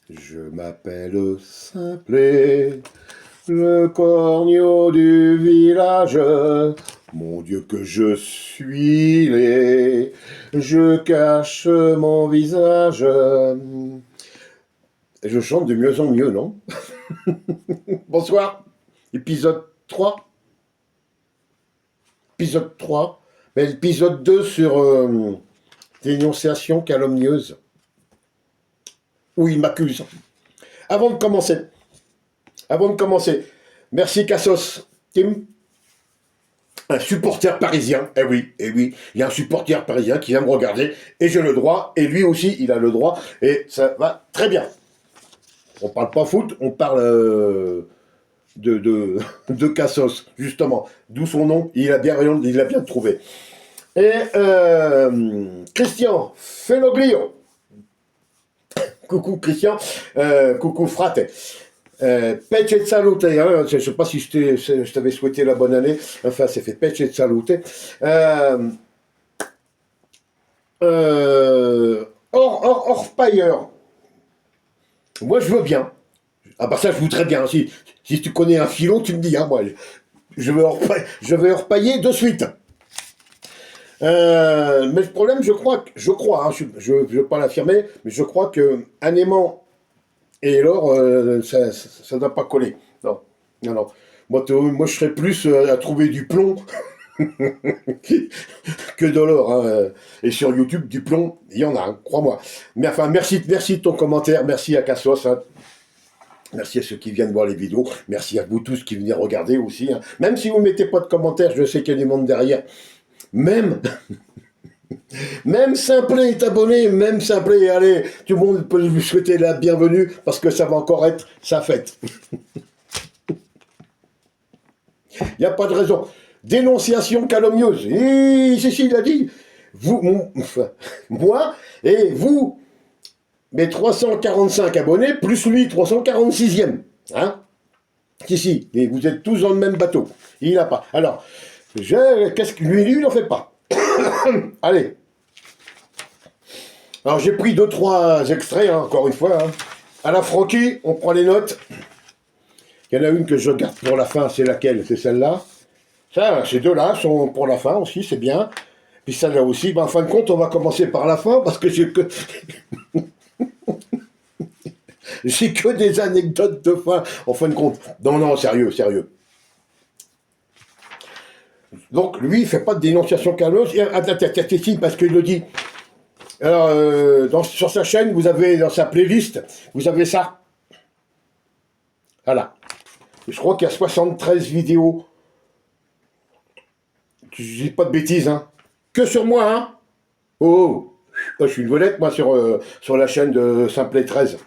Je m'appelle Simplet, le corneau du village. Mon Dieu que je suis laid, je cache mon visage. Je chante de mieux en mieux, non? Bonsoir, épisode 3. Épisode 3, mais l'épisode 2 sur dénonciation calomnieuse, où il m'accuse. Avant de commencer, merci Cassos, Tim, un supporter parisien, eh oui, il y a un supporter parisien qui vient me regarder, et j'ai le droit, et lui aussi, il a le droit, et ça va très bien. On parle pas foot, on parle de Cassos, justement, d'où son nom, il a bien trouvé. Et Christian Feloglio, coucou Christian, coucou frate. Pece de salute, hein, je ne sais pas si je t'avais souhaité la bonne année, enfin c'est fait pece de salute. Orpailleur, moi je veux bien. Ah bah ça je voudrais bien, si tu connais un filon, tu me dis, hein, moi je vais orpailler de suite. Mais le problème, je crois, hein, je ne veux pas l'affirmer, mais je crois que un aimant et l'or, ça ne doit pas coller. Non, non, non. Moi, je serais plus à trouver du plomb que de l'or. Hein. Et sur YouTube, du plomb, il y en a, hein, crois-moi. Mais enfin, merci de ton commentaire, merci à Cassos. Hein. Merci à ceux qui viennent voir les vidéos. Merci à vous tous qui venez regarder aussi. Hein. Même si vous ne mettez pas de commentaires, je sais qu'il y a du monde derrière. Même Simplet est abonné, même Simplet, allez, tout le monde peut lui souhaiter la bienvenue parce que ça va encore être sa fête. Il n'y a pas de raison. Dénonciation calomnieuse. Si, il a dit. Moi et vous, mes 345 abonnés, plus lui, 346e. Hein? Si, et vous êtes tous dans le même bateau. Il n'a pas. Alors, qu'est-ce que lui, il n'en fait pas. Allez. Alors j'ai pris 2-3 extraits, hein, encore une fois. Hein. À la Francky, on prend les notes. Il y en a une que je garde pour la fin, c'est laquelle? C'est celle-là. Ça, ces deux-là sont pour la fin aussi, c'est bien. Puis celle-là aussi. Ben, en fin de compte, on va commencer par la fin parce que j'ai que... j'ai que des anecdotes de fin, en fin de compte. Non, sérieux. Donc lui, il ne fait pas de dénonciation calomnieuse. Parce qu'il le dit. Alors, sur sa chaîne, vous avez, dans sa playlist, vous avez ça. Voilà. Je crois qu'il y a 73 vidéos. Je dis pas de bêtises, hein. Que sur moi, hein. Oh, je suis une vedette, moi, sur la chaîne de Simplet 13.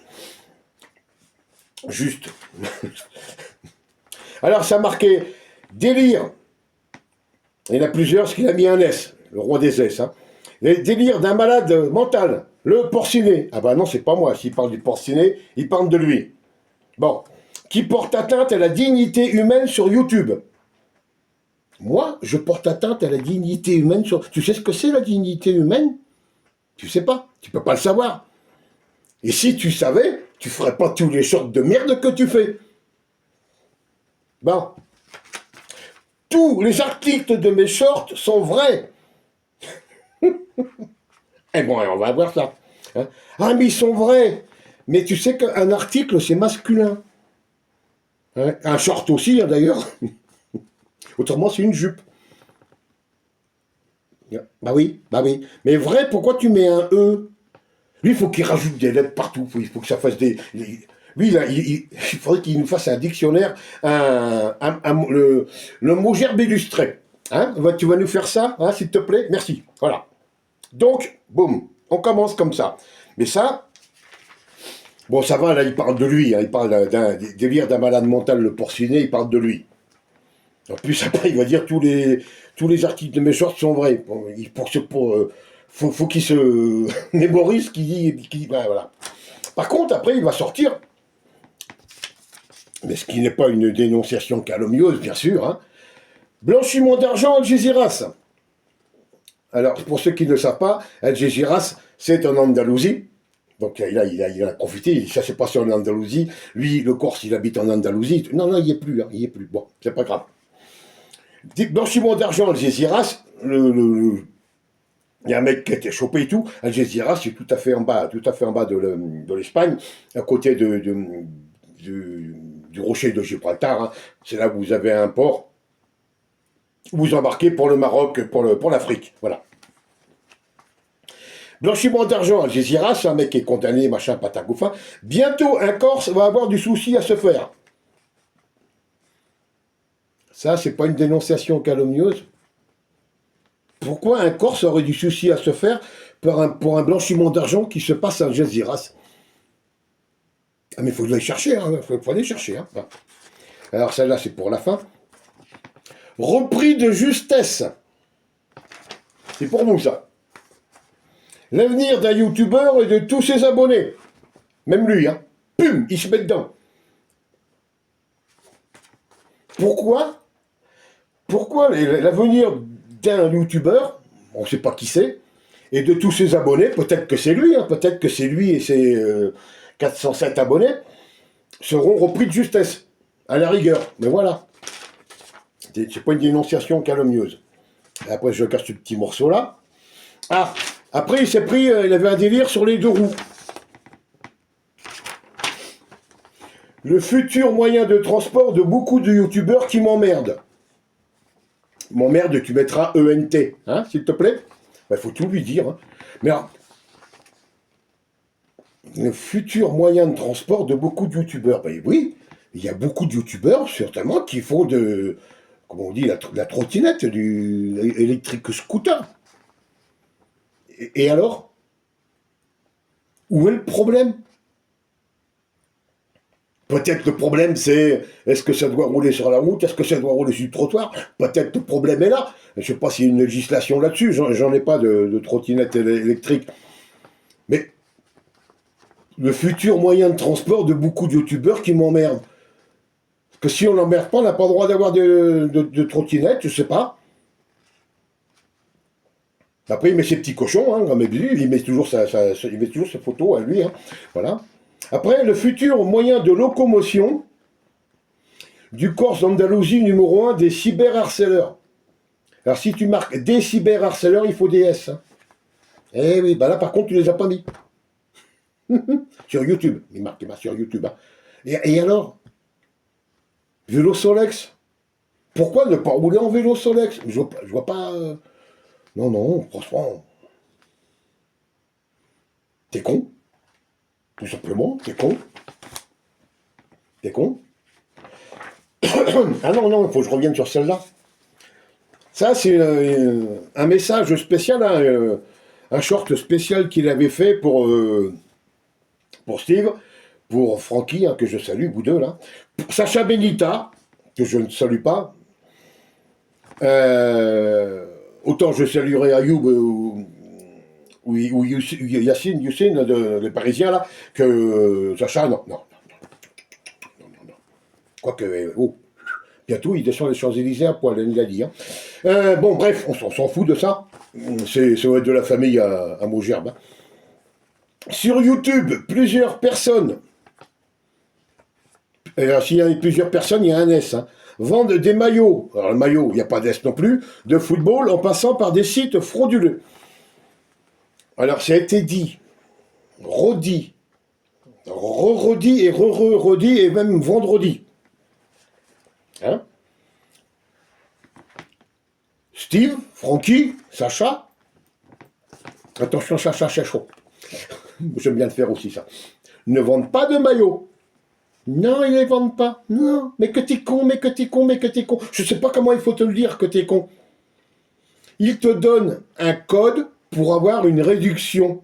Juste. Alors, ça marquait délire. Il y en a plusieurs, parce qu'il a mis un S, le roi des S, hein. Les délires d'un malade mental, le porciné. Ah bah non, c'est pas moi. S'il parle du porciné, il parle de lui. Bon. Qui porte atteinte à la dignité humaine sur YouTube. Moi, je porte atteinte à la dignité humaine sur... Tu sais ce que c'est la dignité humaine? Tu sais pas. Tu peux pas le savoir. Et si tu savais, tu ferais pas tous les sortes de merde que tu fais. Bon. Tous les articles de mes shorts sont vrais. Eh bon, on va voir ça. Hein? Ah, mais ils sont vrais. Mais tu sais qu'un article, c'est masculin. Hein? Un short aussi, hein, d'ailleurs. Autrement, c'est une jupe. Bah oui. Mais vrai, pourquoi tu mets un E? Lui, il faut qu'il rajoute des lettres partout. Il faut que ça fasse des... Lui, il faudrait qu'il nous fasse un dictionnaire, le mot gerbe illustré. Hein? Tu vas nous faire ça, hein, s'il te plaît? Merci. Voilà. Donc, boum, on commence comme ça. Mais ça, bon, ça va, là, il parle de lui. Hein, il parle d'un délire d'un malade mental, le porciné, il parle de lui. En plus, après, il va dire tous les articles de mes shorts sont vrais. Bon, faut qu'il se mémorise ce qu'il dit. Ben, voilà. Par contre, après, il va sortir, mais ce qui n'est pas une dénonciation calomnieuse, bien sûr, hein, blanchiment d'argent Algeciras. Alors, pour ceux qui ne le savent pas, Algeciras, c'est en Andalousie. Donc il a profité, ça s'est passé en Andalousie. Lui, le Corse, il habite en Andalousie. Non, non, il n'y est plus, hein, il n'y est plus. Bon, c'est pas grave. Blanchiment d'argent, Algeciras, il y a un mec qui a été chopé et tout. Algeciras, c'est tout à fait en bas de l'Espagne, à côté du rocher de Gibraltar. Hein. C'est là où vous avez un port. Vous embarquez pour le Maroc, pour l'Afrique. Voilà. Blanchiment d'argent, Algeciras, c'est un mec qui est condamné, machin, patagouffin. Bientôt, un Corse va avoir du souci à se faire. Ça, c'est pas une dénonciation calomnieuse. Pourquoi un Corse aurait du souci à se faire pour un blanchiment d'argent qui se passe à Algeciras? Ah, mais il faut aller chercher, hein. Faut aller chercher. Hein. Alors, celle-là, c'est pour la fin. Repris de justesse. C'est pour vous, ça. L'avenir d'un youtubeur et de tous ses abonnés. Même lui, hein. Pum, il se met dedans. Pourquoi l'avenir d'un youtubeur, on ne sait pas qui c'est, et de tous ses abonnés, peut-être que c'est lui, hein, peut-être que c'est lui et ses 407 abonnés, seront repris de justesse, à la rigueur. Mais voilà. C'est pas une dénonciation calomnieuse. Et après, je casse ce petit morceau-là. Ah, après, il s'est pris, il avait un délire sur les deux roues. Le futur moyen de transport de beaucoup de youtubeurs qui m'emmerdent. M'emmerde, tu mettras ENT, hein, s'il te plaît. Il faut tout lui dire. Hein. Mais alors, le futur moyen de transport de beaucoup de youtubeurs. Ben oui, il y a beaucoup de youtubeurs, certainement, qui font de, comment on dit, la trottinette, du électrique scooter. Et alors? Où est le problème? Peut-être le problème c'est, est-ce que ça doit rouler sur la route? Est-ce que ça doit rouler sur le trottoir? Peut-être le problème est là. Je ne sais pas s'il y a une législation là-dessus. J'en ai pas de trottinette électrique. Mais le futur moyen de transport de beaucoup de youtubeurs qui m'emmerdent. Parce que si on n'emmerde pas, on n'a pas le droit d'avoir de trottinette, je sais pas. Après, il met ses petits cochons, hein, comme il met toujours ses photos à lui. Hein, voilà. Après, le futur moyen de locomotion du Corse d'Andalousie numéro 1 des cyberharceleurs. Alors, si tu marques des cyberharceleurs, il faut des S. Hein. Eh oui, bah là, par contre, tu les as pas mis. Sur YouTube. Il marque sur YouTube. Hein. Et alors? Vélo Solex. Pourquoi ne pas rouler en vélo Solex? Je vois pas... Non, non, franchement... T'es con. Tout simplement, t'es con. T'es con. Ah non, non, il faut que je revienne sur celle-là. Ça, c'est un message spécial, hein, un short spécial qu'il avait fait pour Steve, pour Francky, hein, que je salue, vous deux, là. Pour Sacha Benita, que je ne salue pas. Autant je saluerai Ayoub ou Yacine, les Parisiens, là, que Sacha, non. Quoique, bientôt, il descend les Champs-Élysées à poil, il a dit. Hein. Bon, bref, on s'en fout de ça. Ça va être de la famille à Maugerbe. Hein. Sur YouTube, plusieurs personnes, s'il y a plusieurs personnes, il y a un S, hein, vendent des maillots, alors le maillot, il n'y a pas d'S non plus, de football en passant par des sites frauduleux. Alors, ça a été dit, redit, redit et redit et même vendredi. Hein? Steve, Francky, Sacha. Attention, Sacha, c'est chaud. J'aime bien le faire aussi, ça. Ne vendent pas de maillots. Non, ils ne les vendent pas. Non, mais que t'es con, mais que t'es con, mais que t'es con. Je ne sais pas comment il faut te le dire que t'es con. Ils te donnent un code pour avoir une réduction.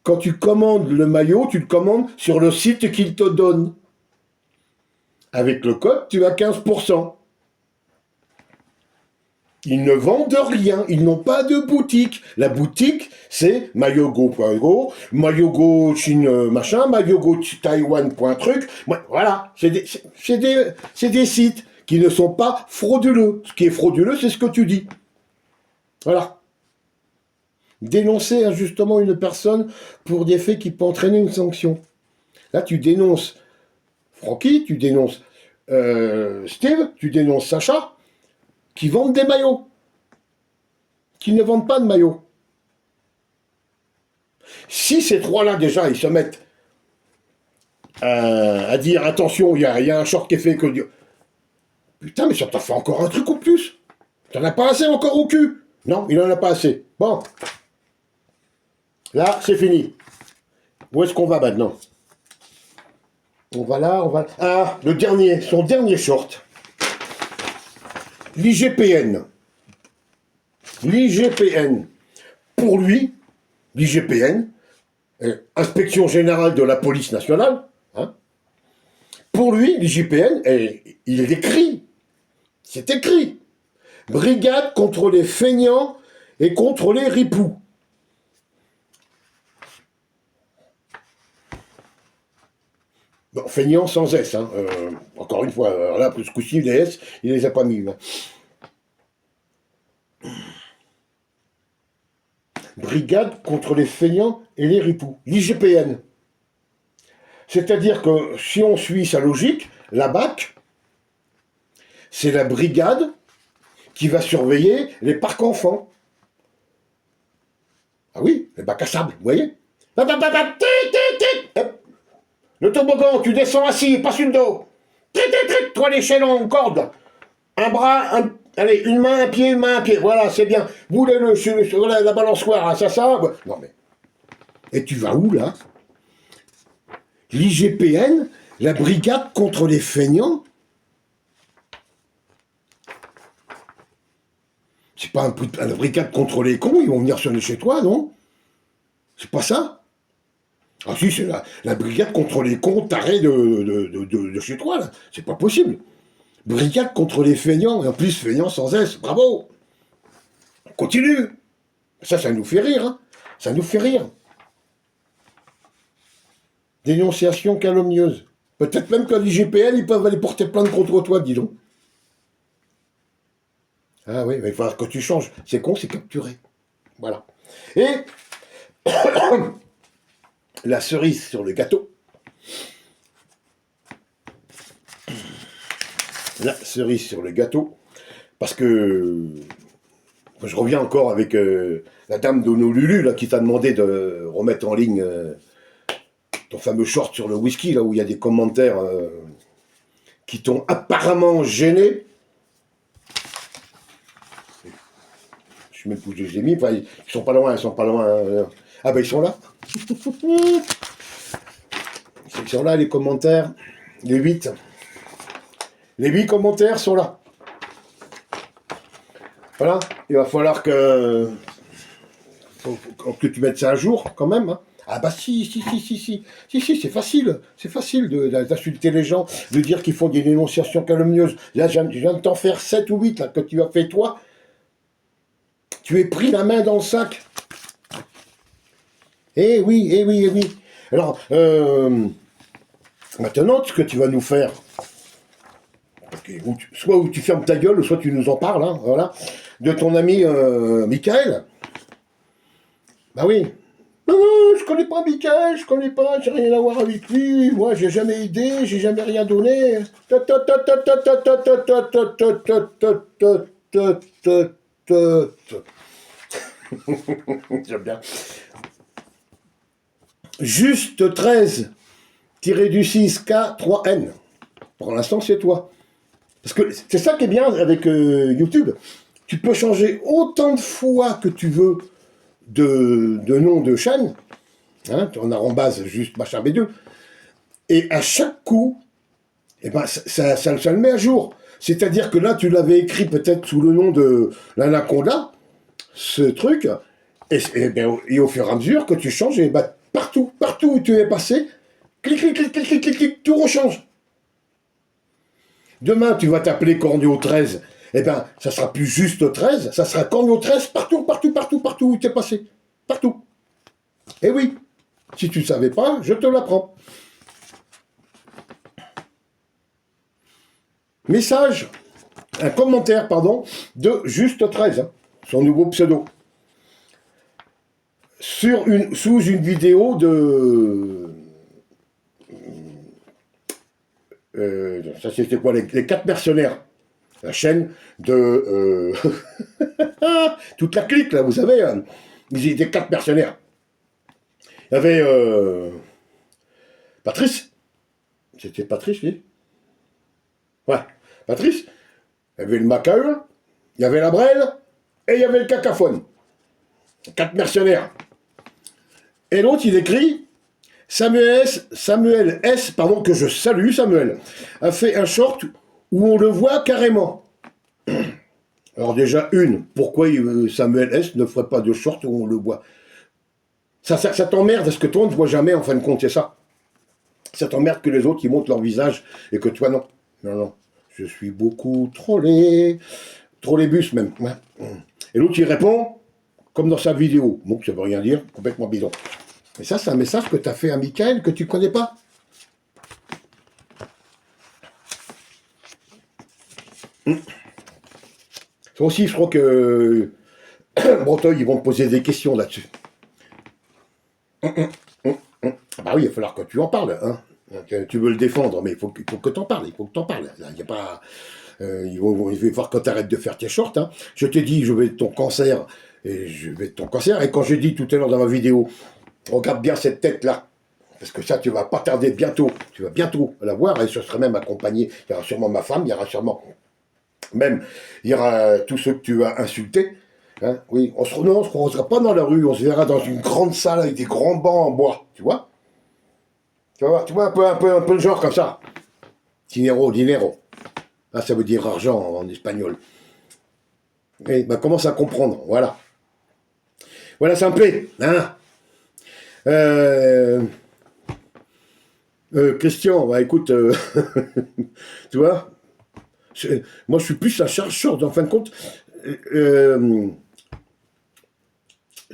Quand tu commandes le maillot, tu le commandes sur le site qu'ils te donnent. Avec le code, tu as 15%. Ils ne vendent rien, ils n'ont pas de boutique. La boutique, c'est mayogo.go, mayogo Chine machin, mayogo Taiwan.truc. Voilà, c'est des sites qui ne sont pas frauduleux. Ce qui est frauduleux, c'est ce que tu dis. Voilà. Dénoncer injustement une personne pour des faits qui peuvent entraîner une sanction. Là, tu dénonces Francky, tu dénonces Steve, tu dénonces Sacha, qui vendent des maillots, qui ne vendent pas de maillots. Si ces trois-là, déjà, ils se mettent à dire attention, il y a un short qui est fait que. Putain, mais ça t'a fait encore un truc au plus. T'en as pas assez encore au cul. Non, il en a pas assez. Bon. Là, c'est fini. Où est-ce qu'on va maintenant? On va là, on va. Ah, le dernier, son dernier short. L'IGPN. L'IGPN. Pour lui, l'IGPN, Inspection Générale de la Police Nationale, hein, pour lui, l'IGPN, il est écrit. C'est écrit. Brigade contre les feignants et contre les ripoux. Bon, feignants sans S, hein. Encore une fois, alors là, ce coup-ci, les S, il les a pas mis. Hein. Brigade contre les feignants et les ripoux. L'IGPN. C'est-à-dire que si on suit sa logique, la BAC, c'est la brigade qui va surveiller les parcs enfants. Ah oui, les bacs à sable, vous voyez? Le toboggan, tu descends assis, pas sur le dos. Toi l'échelle en corde. Un bras, allez, une main, un pied, une main, un pied. Voilà, c'est bien. Vous, sur la balançoire, hein, ça. Ouais. Non mais. Et tu vas où là? L'IGPN, la brigade contre les feignants. C'est pas une brigade contre les cons, ils vont venir sonner chez toi, non? C'est pas ça? Ah si, c'est la brigade contre les cons tarés de chez toi, là. C'est pas possible. Brigade contre les feignants, et en plus feignants sans S, bravo. Continue. Ça nous fait rire, hein. Ça nous fait rire. Dénonciation calomnieuse. Peut-être même que l'IGPN, ils peuvent aller porter plainte contre toi, dis donc. Ah oui, mais il faudra que tu changes. C'est con, c'est capturé. Voilà. Et la cerise sur le gâteau. La cerise sur le gâteau. Parce que je reviens encore avec la dame d'Honolulu là, qui t'a demandé de remettre en ligne ton fameux short sur le whisky, là où il y a des commentaires qui t'ont apparemment gêné. Je sais même plus où je les ai mis. Enfin, ils sont pas loin, Ah ben ils sont là. Ils sont là les commentaires. Les 8. Les 8 commentaires sont là. Voilà. Il va falloir que tu mettes ça à jour quand même. Hein. Ah bah si, c'est facile. C'est facile d'insulter les gens, de dire qu'ils font des dénonciations calomnieuses. Là, je viens de t'en faire 7 ou 8 là, que tu as fait toi. Tu es pris la main dans le sac. Eh oui. Alors, maintenant, ce que tu vas nous faire, soit où tu fermes ta gueule, soit tu nous en parles, hein, voilà, de ton ami Michael. Bah oui. Non, je connais pas Michael, j'ai rien à voir avec lui, moi j'ai jamais aidé, j'ai jamais rien donné. J'aime bien. Juste 13 du 6K 3N. Pour l'instant, c'est toi. Parce que c'est ça qui est bien avec YouTube. Tu peux changer autant de fois que tu veux de nom de chaîne. Hein, on a en base juste machin B2. Et à chaque coup, eh ben, ça le met à jour. C'est-à-dire que là, tu l'avais écrit peut-être sous le nom de l'Anaconda, ce truc. Et au fur et à mesure que tu changes, et ben, partout où tu es passé, clic, tout rechange. Demain, tu vas t'appeler Cornio 13. Eh ben, ça sera plus juste 13, ça sera Cornio 13 partout où tu es passé. Partout. Eh oui, si tu ne savais pas, je te l'apprends. Message, un commentaire, pardon, de Juste 13, hein, son nouveau pseudo. sous une vidéo de... ça c'était quoi, les 4 mercenaires, la chaîne de... toute la clique, là, vous savez, hein, ils étaient 4 mercenaires. Il y avait Patrice, c'était Patrice, lui. Ouais, Patrice. Il y avait le Macaeux, il y avait la Brêle, et il y avait le Cacaphone. 4 mercenaires. Et l'autre, il écrit, Samuel S, pardon, que je salue, Samuel, a fait un short où on le voit carrément. Alors déjà, pourquoi Samuel S ne ferait pas de short où on le voit? Ça t'emmerde, parce que toi, on ne te voit jamais, en fin de compte, c'est ça. Ça t'emmerde que les autres, ils montrent leur visage, et que toi, non. Non, non. Je suis beaucoup trollé. Trollébus, même. Ouais. Et l'autre, il répond, comme dans sa vidéo. Donc, ça veut rien dire, complètement bidon. Et ça, c'est un message que tu as fait à Michael, que tu ne connais pas. Ça aussi, je crois que Breteuil, ils vont te poser des questions là-dessus. Bah oui, il va falloir que tu en parles. Hein. Donc, tu veux le défendre, mais il faut que tu en parles. Il faut que tu en parles. Il n'y a pas... il va falloir que tu arrêtes de faire tes shorts. Hein. Je t'ai dit, je vais être ton cancer. Et je vais être ton cancer. Et quand j'ai dit tout à l'heure dans ma vidéo, regarde bien cette tête-là. Parce que ça, tu vas pas tarder bientôt. Tu vas bientôt la voir. Et ce serait même accompagné. Il y aura sûrement ma femme. Il y aura sûrement... Même, il y aura tous ceux que tu as insultés. Hein, oui, on se croisera pas dans la rue. On se verra dans une grande salle avec des grands bancs en bois. Tu vois? Tu vois un peu le genre comme ça. Dinero. Ah, ça veut dire argent en espagnol. Et bah, commence à comprendre, voilà. Voilà, ça me plaît, hein. Christian, bah écoute, tu vois, moi je suis plus un chercheur, en fin de compte.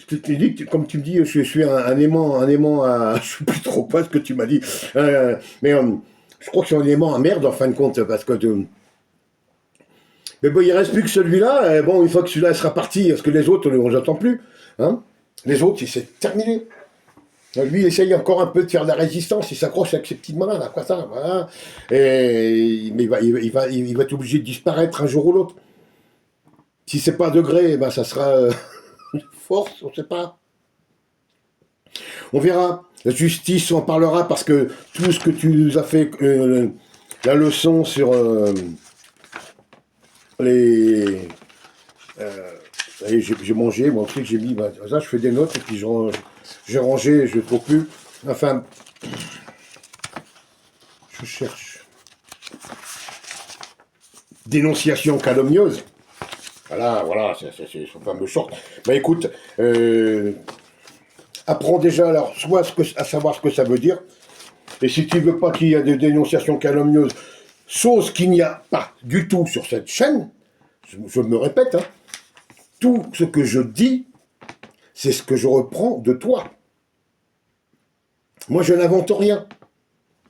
Tu dis, comme tu me dis, je suis un aimant à... Je sais plus trop pas ce que tu m'as dit. Mais je crois que je suis un aimant à merde, en fin de compte, parce que... mais bon, il reste plus que celui-là. Bon, une fois que celui-là sera parti, parce que les autres, on ne les entend plus. Hein, les autres, c'est terminé. Lui, il essaye encore un peu de faire de la résistance, il s'accroche avec ses petites mains, là, quoi ça, voilà. Mais il va être obligé de disparaître un jour ou l'autre. Si c'est pas degré, ben ça sera force, on ne sait pas. On verra. La justice en parlera parce que tout ce que tu nous as fait, la leçon sur les... j'ai mangé, bon, truc, j'ai mis, ben, ça, je fais des notes et puis j'ai rangé, je ne trouve plus. Enfin, je cherche. Dénonciation calomnieuse. Voilà, c'est son fameux short. Bah écoute, apprends déjà alors soit à savoir ce que ça veut dire. Et si tu veux pas qu'il y ait des dénonciations calomnieuses, chose qu'il n'y a pas du tout sur cette chaîne, je me répète, hein, tout ce que je dis, c'est ce que je reprends de toi. Moi, je n'invente rien.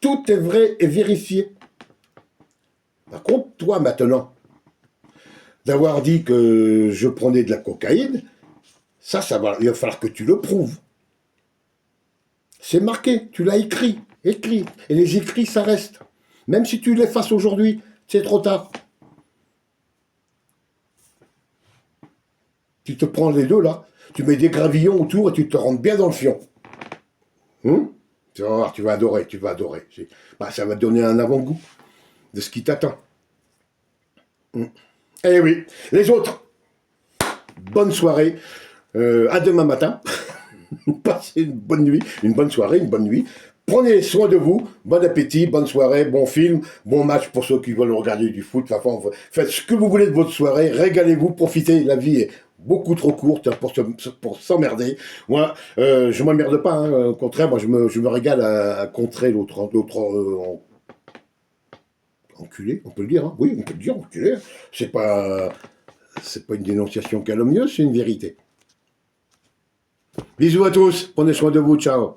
Tout est vrai et vérifié. Par contre, toi, maintenant, d'avoir dit que je prenais de la cocaïne, il va falloir que tu le prouves. C'est marqué, tu l'as écrit. Et les écrits, ça reste. Même si tu l'effaces aujourd'hui, c'est trop tard. Tu te prends les deux, là, tu mets des gravillons autour et tu te rentres bien dans le fion. Tu vas voir, tu vas adorer. Ça va te donner un avant-goût de ce qui t'attend. Eh oui, les autres, bonne soirée, à demain matin, passez une bonne nuit, une bonne soirée, une bonne nuit, prenez soin de vous, bon appétit, bonne soirée, bon film, bon match pour ceux qui veulent regarder du foot, enfin, faites ce que vous voulez de votre soirée, régalez-vous, profitez, la vie est beaucoup trop courte pour s'emmerder. Moi, je m'emmerde pas, hein, au contraire, moi je me régale à contrer l'autre enculé, on peut le dire, hein. Oui, on peut le dire, enculé. C'est pas une dénonciation calomnieuse, c'est une vérité. Bisous à tous, prenez soin de vous, ciao.